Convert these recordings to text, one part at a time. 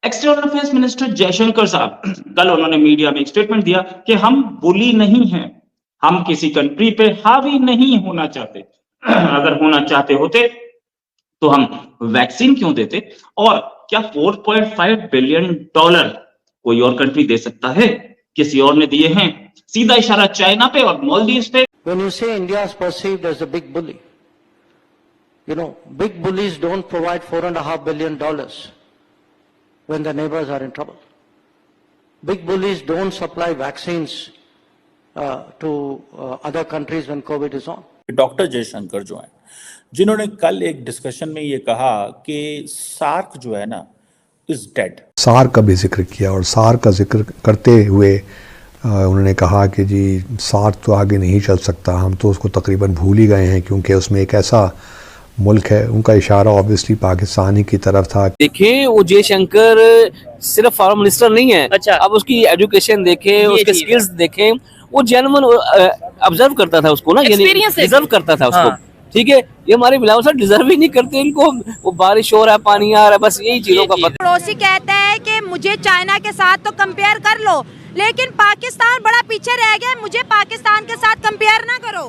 External affairs minister Jaishankar साहब कल उन्होंने मीडिया में एक स्टेटमेंट दिया कि हम बुली नहीं हैं, हम किसी कंट्री पे हावी नहीं होना चाहते। अगर होना चाहते होते तो हम वैक्सीन क्यों देते, और क्या 4.5 बिलियन डॉलर कोई और कंट्री दे सकता है? किसी और ने दिए हैं। सीधा इशारा चाइना पे और मालदीव्स पे। When you say India is perceived as a big bully, big bullies don't provide $4.5 billion when their neighbors are in trouble. Big bullies don't supply vaccines to other countries when COVID is on. Doctor Jaishankar जो हैं, जिन्होंने कल एक discussion में ये कहा कि SAARC जो है ना इज डेड। सार्क का भी जिक्र किया और सार्क का जिक्र करते हुए उन्होंने कहा कि जी सार्क तो आगे नहीं चल सकता, हम तो उसको तकरीबन भूल ही गए हैं क्योंकि उसमें एक ऐसा मुल्क है। उनका इशारा ऑब्वियसली पाकिस्तानी की तरफ था। देखिए वो जयशंकर सिर्फ फॉरेन मिनिस्टर नहीं है। अच्छा। अब उसकी एजुकेशन देखें, उसके स्किल्स देखें, वो जेन्युइन ऑब्जर्व करता था उसको ना, यानी डिजर्व करता था उसको। ठीक है, ये हमारे बिलावल सर डिजर्व ही नहीं करते इनको। वो बारिश हो रहा है, पानी आ रहा है, बस यही चीजों का पता। पड़ोसी कहता है कि मुझे चाइना के साथ तो कंपेयर कर लो, लेकिन पाकिस्तान बड़ा पीछे रह गया, मुझे पाकिस्तान के साथ कंपेयर ना करो।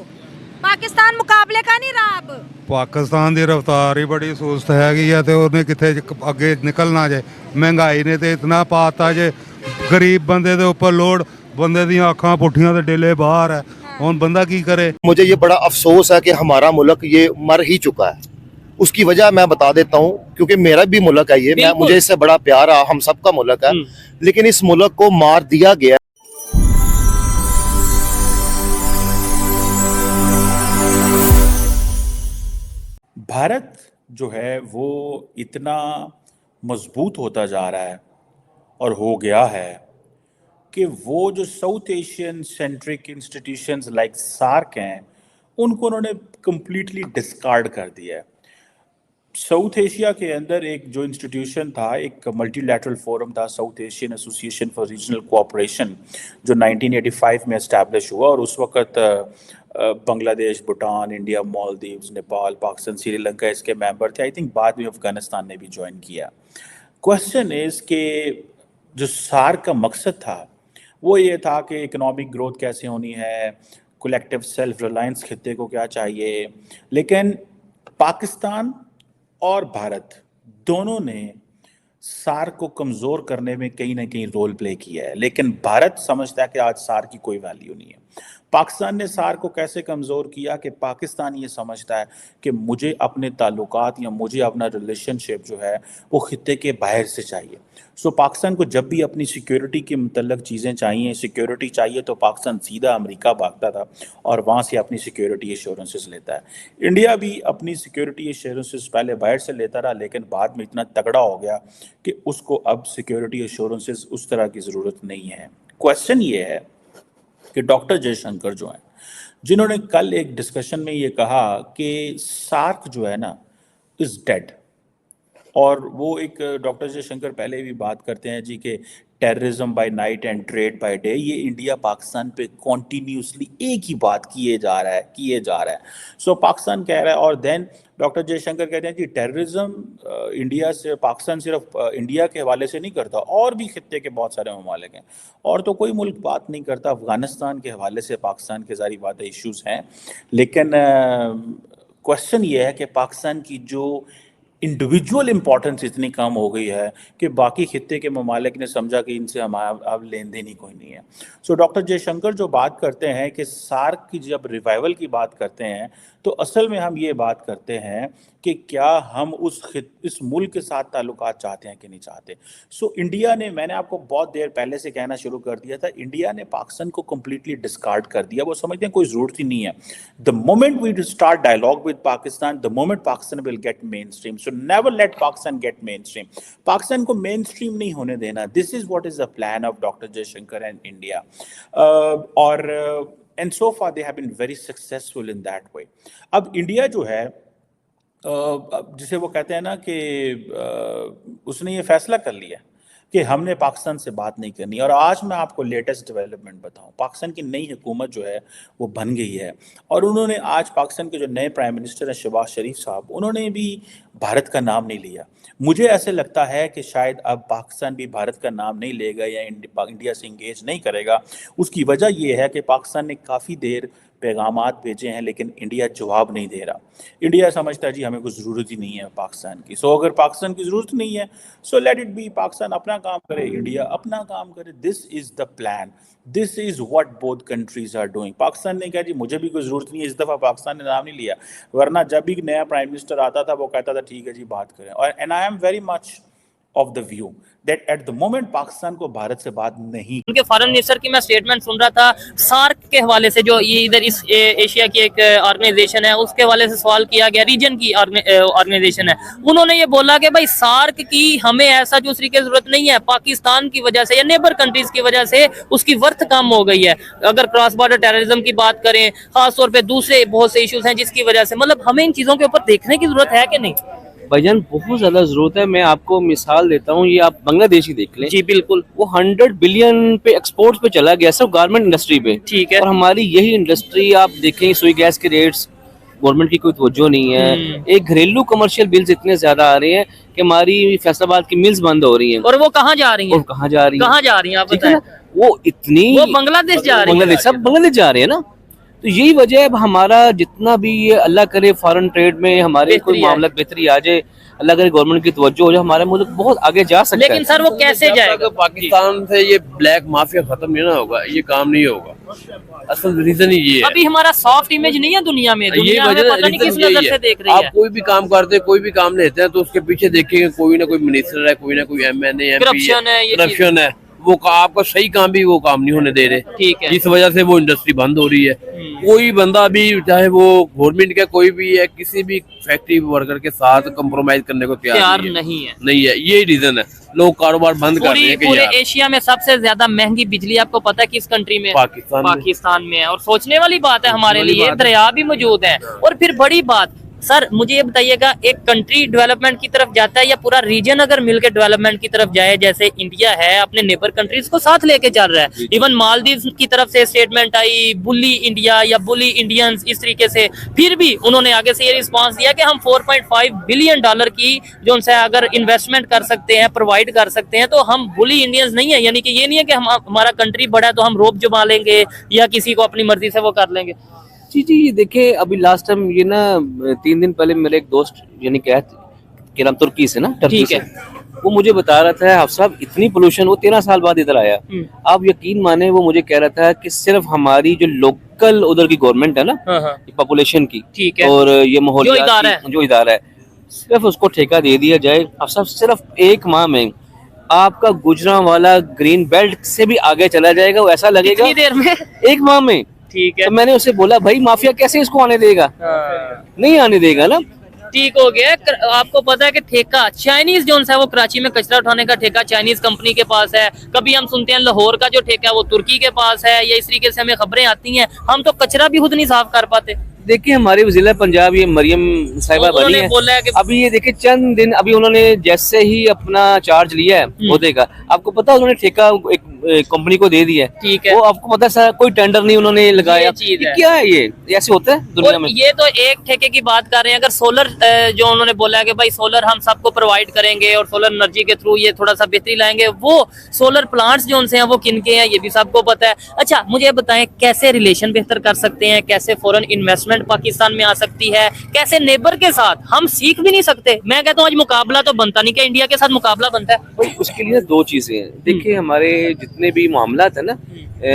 पाकिस्तान मुकाबले का नहीं रहा। अब पाकिस्तान की रफ्तार ही बड़ी सुस्त हैगी है ते उन्हें किथे अगे निकलना जे। महंगाई ने तो इतना पाता जे, गरीब बंदे दे ऊपर लोड, बंदे दी अखां पुठियां ते डेले बाहर है। हुण बंदा की करे। मुझे ये बड़ा अफसोस है कि हमारा मुल्क ये मर ही चुका है। उसकी वजह मैं बता देता हूँ, क्योंकि मेरा भी मुल्क है ये, मुझे इससे बड़ा प्यार है, हम सबका मुल्क है, लेकिन इस मुल्क को मार दिया गया। भारत जो है वो इतना मजबूत होता जा रहा है और हो गया है कि वो जो South Asian centric institutions like SAARC हैं, उनको उन्होंने कंप्लीटली डिस्कार्ड कर दिया है। साउथ एशिया के अंदर एक जो इंस्टीट्यूशन था, एक मल्टीलैटरल फोरम था, south Asian association for regional cooperation, जो 1985 में इस्टेब्लिश हुआ, और उस वक्त बांग्लादेश, भूटान, इंडिया, मालदीव्स, नेपाल, पाकिस्तान, श्रीलंका इसके मेंबर थे। आई थिंक बाद में अफगानिस्तान ने भी ज्वाइन किया। क्वेश्चन इज़ कि जो सार्क का मकसद था वो ये था कि इकोनॉमिक ग्रोथ कैसे होनी है, कलेक्टिव सेल्फ रिलायंस खित्ते को क्या चाहिए, लेकिन पाकिस्तान और भारत दोनों ने सार्क को कमज़ोर करने में कहीं ना कहीं रोल प्ले किया है। लेकिन भारत समझता है कि आज सार्क की कोई वैल्यू नहीं है। पाकिस्तान ने सार्क को कैसे कमज़ोर किया कि पाकिस्तान ये समझता है कि मुझे अपने ताल्लुकात या मुझे अपना रिलेशनशिप जो है वो खित्ते के बाहर से चाहिए। सो पाकिस्तान को जब भी अपनी सिक्योरिटी के मतलब चीज़ें चाहिए, सिक्योरिटी चाहिए, तो पाकिस्तान सीधा अमेरिका भागता था और वहाँ से अपनी सिक्योरिटी एश्योरेंसेस लेता है। इंडिया भी अपनी सिक्योरिटी एश्योरेंसेस पहले बाहर से लेता रहा, लेकिन बाद में इतना तगड़ा हो गया कि उसको अब सिक्योरिटी एश्योरेंसेस उस तरह की ज़रूरत नहीं है। क्वेश्चन ये है कि डॉक्टर जयशंकर जो हैं, जिन्होंने कल एक डिस्कशन में ये कहा कि सार्क जो है ना इज़ डेड, और वो एक डॉक्टर जयशंकर पहले भी बात करते हैं जी कि terrorism by night and trade by day, ये इंडिया पाकिस्तान पे कॉन्टीन्यूसली एक ही बात किए जा रहा है। सो पाकिस्तान कह रहा है, और देन डॉक्टर जयशंकर कहते हैं कि टेररिज्म इंडिया से, पाकिस्तान सिर्फ इंडिया के हवाले से नहीं करता, और भी खित्ते के बहुत सारे ममालिक हैं, और तो कोई मुल्क बात नहीं करता। अफगानिस्तान के हवाले से पाकिस्तान के सारी बातें इश्यूज़ हैं, लेकिन क्वेश्चन ये है कि पाकिस्तान की जो इंडिविजुअल इंपॉर्टेंस इतनी कम हो गई है कि बाकी खित्ते के ममालिक ने समझा कि इनसे हमारा अब लेन देन ही कोई नहीं है। सो डॉक्टर जयशंकर जो बात करते हैं कि सार्क की जब रिवाइवल की बात करते हैं, तो असल में हम ये बात करते हैं कि क्या हम इस मुल्क के साथ ताल्लुकात चाहते हैं कि नहीं चाहते। सो इंडिया ने, मैंने आपको बहुत देर पहले से कहना शुरू कर दिया था, इंडिया ने पाकिस्तान को कम्प्लीटली डिस्कार्ड कर दिया। वो समझते हैं कोई ज़रूरत ही नहीं है। The moment we start dialogue with Pakistan, the moment Pakistan will get mainstream. So never let Pakistan get mainstream. Pakistan को मेन स्ट्रीम नहीं होने देना। This is what is the plan of doctor Jaishankar and India, और and so far they have been very successful in that way. अब India जो है, जिसे वो कहते हैं ना कि उसने ये फैसला कर लिया कि हमने पाकिस्तान से बात नहीं करनी। और आज मैं आपको लेटेस्ट डेवलपमेंट बताऊं, पाकिस्तान की नई हुकूमत जो है वो बन गई है और उन्होंने आज पाकिस्तान के जो नए प्राइम मिनिस्टर हैं शहबाज शरीफ साहब, उन्होंने भी भारत का नाम नहीं लिया। मुझे ऐसे लगता है कि शायद अब पाकिस्तान भी भारत का नाम नहीं लेगा या इंडिया से इंगेज नहीं करेगा। उसकी वजह यह है कि पाकिस्तान ने काफ़ी देर पैगामात भेजे हैं लेकिन इंडिया जवाब नहीं दे रहा। इंडिया समझता है जी हमें कुछ ज़रूरत ही नहीं है पाकिस्तान की। सो अगर पाकिस्तान की ज़रूरत नहीं है so let it be, Pakistan अपना काम करे, इंडिया अपना काम करे। This is the plan, this is what both countries are doing. Pakistan ने कहा जी मुझे भी कोई ज़रूरत नहीं है, इस दफ़ा पाकिस्तान ने नाम नहीं लिया, वरना जब भी नया प्राइम मिनिस्टर आता था वो कहता था ठीक है जी बात करें। और and I am very much of the view that at the moment Pakistan को भारत से बात नहीं। उनके फॉरेन मिनिस्टर की मैं स्टेटमेंट सुन रहा था सार्क के हवाले से, जो ये इधर इस एशिया की एक ऑर्गेनाइजेशन है उसके हवाले से सवाल किया गया, रीजन की ऑर्गेनाइजेशन है। उन्होंने ये बोला कि भाई सार्क की हमें ऐसा दूसरी की जरूरत नहीं है, पाकिस्तान की वजह से या नेबर कंट्रीज की वजह से उसकी वर्थ कम हो गई है। अगर क्रॉस बॉर्डर टेररिज्म की बात करें, खासतौर पे दूसरे बहुत से इश्यूज हैं जिसकी वजह से, मतलब हमें इन चीजों के ऊपर देखने की जरूरत है कि नहीं? भाईजान बहुत ज्यादा जरूरत है। मैं आपको मिसाल देता हूँ, ये आप बांग्लादेश ही देख लें। जी बिल्कुल, वो 100 बिलियन पे एक्सपोर्ट्स पे चला गया सिर्फ गारमेंट इंडस्ट्री पे। ठीक है। और हमारी यही इंडस्ट्री आप देखें, सुई गैस के रेट्स, गवर्नमेंट की कोई तवज्जो नहीं है। एक घरेलू कमर्शियल बिल्स इतने ज्यादा आ रहे हैं कि हमारी फैसलाबाद की मिल्स बंद हो रही हैं। और वो कहाँ जा रही हैं? कहाँ जा रही हैं आप ठीक है बताएं। ना? वो इतनी, वो बांग्लादेश जा रही है। बांग्लादेश, सब बांग्लादेश जा रहे हैं ना। तो यही वजह है। अब हमारा जितना भी ये अल्लाह करे फॉरेन ट्रेड में हमारे कोई मामला बेहतरी आ जाए, अल्लाह करे गवर्नमेंट की तवज्जो हो जाए, हमारा मुल्क बहुत आगे जा सकता है। लेकिन सर वो कैसे जाएगा? पाकिस्तान से ये ब्लैक माफिया खत्म नहीं ना होगा, ये काम नहीं होगा। असल रीजन ही ये है, अभी हमारा सॉफ्ट इमेज नहीं है दुनिया में, दुनिया हमें पता नहीं किस नजर से देख रही है। आप कोई भी काम करते हैं, कोई भी काम लेते हैं तो उसके पीछे देखेंगे कोई ना कोई मिनिस्टर है, कोई ना कोई MNA करप्शन है, वो आपका सही काम भी वो काम नहीं होने दे रहे। ठीक है। जिस वजह से वो इंडस्ट्री बंद हो रही है। कोई बंदा भी, चाहे वो गवर्नमेंट का कोई भी है, किसी भी फैक्ट्री वर्कर के साथ कंप्रोमाइज करने को तैयार नहीं है। यही रीजन है, लोग कारोबार बंद कर रहे हैं। पूरे एशिया में सबसे ज्यादा महंगी बिजली आपको पता है किस कंट्री में? पाकिस्तान में है। और सोचने वाली बात है हमारे लिए, दरिया भी मौजूद है। और फिर बड़ी बात सर, मुझे ये बताइएगा, एक कंट्री डेवलपमेंट की तरफ जाता है या पूरा रीजन अगर मिलकर डेवलपमेंट की तरफ जाए, जैसे इंडिया है अपने नेबर कंट्रीज को साथ लेके चल रहा है। इवन मालदीव की तरफ से स्टेटमेंट आई, बुली इंडिया या बुली इंडियंस, इस तरीके से। फिर भी उन्होंने आगे से ये रिस्पांस दिया कि हम $4.5 बिलियन की जो उनसे अगर इन्वेस्टमेंट कर सकते हैं, प्रोवाइड कर सकते हैं, तो हम बुली इंडियंस नहीं है। यानी कि ये नहीं है कि हम, हमारा कंट्री बड़ा है तो हम रोब जमा लेंगे या किसी को अपनी मर्जी से वो कर लेंगे। जी देखिए, अभी लास्ट टाइम ये ना 3 दिन पहले मेरे एक दोस्त यानी क्या नाम तुर्की से ना, टर्की से, वो मुझे बता रहा था साहब इतनी पोल्यूशन, वो 13 साल बाद इधर आया। आप यकीन माने, वो मुझे कह रहा था कि सिर्फ हमारी जो लोकल उधर की गवर्नमेंट है ना, पॉपुलेशन की, ठीक है, और ये माहौलियात जो इदारा है, सिर्फ उसको ठेका दे दिया जाए। अब साहब सिर्फ 1 माह में आपका गुजरांवाला ग्रीन बेल्ट से भी आगे चला जाएगा। वो ऐसा लगेगा कितनी देर में? 1 माह में। ठीक है। तो मैंने उससे बोला भाई माफिया कैसे इसको आने देगा? नहीं आने देगा ना। ठीक हो गया। आपको पता है कि ठेका चाइनीज जोन है, वो कराची में कचरा उठाने का ठेका चाइनीज कंपनी के पास है। कभी हम सुनते हैं लाहौर का जो ठेका है वो तुर्की के पास है, या इस तरीके से हमें खबरें आती हैं। हम तो कचरा भी खुद नहीं साफ कर पाते। देखिए हमारे वज़ीर पंजाब ये मरियम साहिबा बनी है, बोला है कि अभी ये देखिए चंद दिन अभी उन्होंने जैसे ही अपना चार्ज लिया है ओहदे का, आपको पता उन्होंने ठेका एक कंपनी को दे दिया है। ठीक है। वो आपको पता है कोई टेंडर नहीं उन्होंने लगाया। ये क्या है? ये ऐसे होता है दुनिया में। ये तो एक ठेके की बात कर रहे हैं। अगर सोलर जो उन्होंने बोला है कि भाई सोलर हम सबको प्रोवाइड करेंगे और सोलर एनर्जी के थ्रू ये थोड़ा सा बेहतरी लाएंगे, वो सोलर प्लांट्स जो उनसे हैं वो किनके हैं ये भी सबको पता है। अच्छा मुझे बताएं, कैसे रिलेशन बेहतर कर सकते हैं, कैसे फॉरेन इन्वेस्टमेंट पाकिस्तान में आ सकती है, कैसे नेबर के साथ हम सीख भी नहीं सकते? मैं कहता हूँ आज मुकाबला तो बनता नहीं, क्या इंडिया के साथ मुकाबला बनता है? भाई उसके लिए 2 चीजें हैं। देखिए हमारे जितने भी मामला है ना,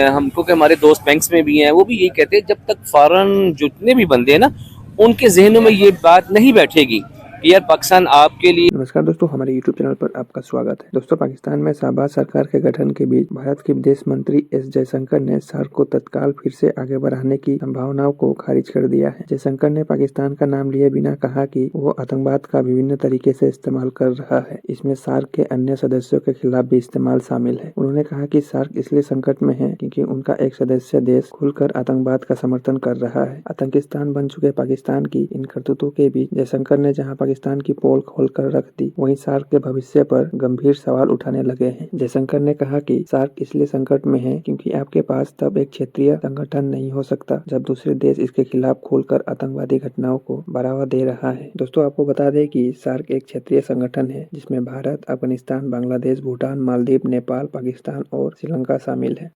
हमको के हमारे दोस्त बैंक्स में भी हैं, वो भी यही कहते हैं जब तक फॉरेन जितने भी बंदे हैं ना, उनके जहनों में ये बात नहीं बैठेगी कि यार पाकिस्तान आपके लिए। नमस्कार दोस्तों, हमारे YouTube चैनल पर आपका स्वागत है। दोस्तों, पाकिस्तान में शाहबाज सरकार के गठन के बीच भारत के विदेश मंत्री एस जयशंकर ने सार्क को तत्काल फिर से आगे बढ़ाने की संभावनाओं को खारिज कर दिया है। जयशंकर ने पाकिस्तान का नाम लिए बिना कहा कि वो आतंकवाद का विभिन्न तरीके से इस्तेमाल कर रहा है, इसमें सार्क के अन्य सदस्यों के खिलाफ भी इस्तेमाल शामिल है। उन्होंने कहा कि सार्क इसलिए संकट में है क्योंकि उनका एक सदस्य देश खुलकर आतंकवाद का समर्थन कर रहा है। आतंकिस्तान बन चुके पाकिस्तान की इन करतूतों के बीच जयशंकर ने जहाँ पाकिस्तान की पोल खोलकर रख दी, वहीं सार्क के भविष्य पर गंभीर सवाल उठाने लगे हैं। जयशंकर ने कहा कि सार्क इसलिए संकट में है क्योंकि आपके पास तब एक क्षेत्रीय संगठन नहीं हो सकता जब दूसरे देश इसके खिलाफ खुलकर आतंकवादी घटनाओं को बढ़ावा दे रहा है। दोस्तों, आपको बता दें कि सार्क एक क्षेत्रीय संगठन है जिसमें भारत, अफगानिस्तान, बांग्लादेश, भूटान, मालदीव, नेपाल, पाकिस्तान और श्रीलंका शामिल है।